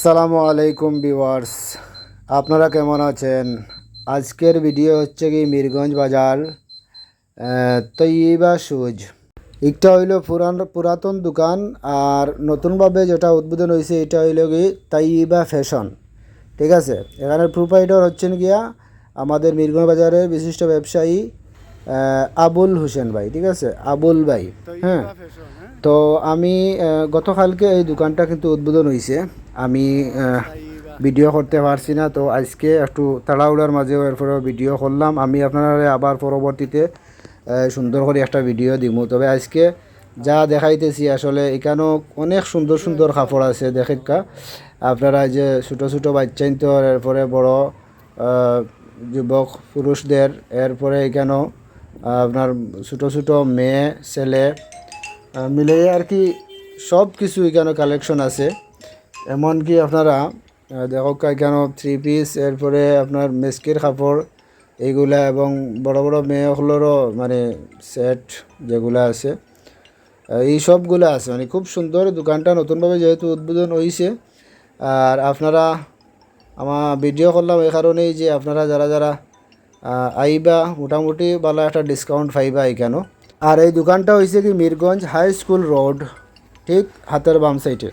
আসসালামু আলাইকুম ভিউয়ার্স, আপনারা কেমন আছেন? আজকের ভিডিও হচ্ছে কি মিরগঞ্জ বাজার তৈয়বা শুজ। একটা হইল পুরাতন দোকান, আর নতুনভাবে যেটা উদ্বোধন হয়েছে এটা হইল কি তৈয়বা ফ্যাশন। ঠিক আছে, এখানে প্রোপাইটর হচ্ছেন গিয়া আমাদের মিরগঞ্জ বাজারের বিশিষ্ট ব্যবসায়ী আবুল হোসেন ভাই। ঠিক আছে, আবুল ভাই। হ্যাঁ, তো আমি গতকালকে এই দোকানটা কিন্তু উদ্বোধন হয়েছে। আমি ভিডিও করতে পারছি না, তো আজকে একটু তাড়াহুড়ার মাঝেও এরপরেও ভিডিও করলাম। আমি আপনারা আবার পরবর্তীতে সুন্দর করে একটা ভিডিও দিব। তবে আজকে যা দেখাইতেছি আসলে এখানেও অনেক সুন্দর সুন্দর কাপড় আছে। দেখা আপনারা যে ছোটো ছোটো বাচ্চাইন, তো এরপরে বড় যুবক পুরুষদের, এরপরে এখানেও আপনার ছোটো ছোটো মেয়ে ছেলে মিলিয়ে আর কি সব কিছু এখানে কালেকশন আছে। এমনকি আপনারা দেখো এখানে থ্রি পিস, এরপরে আপনার মেস্কির কাপড় এইগুলা, এবং বড় বড় মেয়েগুলোরও মানে সেট যেগুলো আছে এই সবগুলো আছে। মানে খুব সুন্দর দোকানটা, নতুনভাবে যেহেতু উদ্বোধন হয়েছে। আর আপনারা আমার ভিডিও করলাম এই কারণেই যে আপনারা যারা যারা আইবা মোটামুটি ভালো একটা ডিসকাউন্ট পাইবা এখানেও। আর এই দোকানটা হয়েছে কি মিরগঞ্জ হাই স্কুল রোড, ঠিক হাতের বাম সাইডে।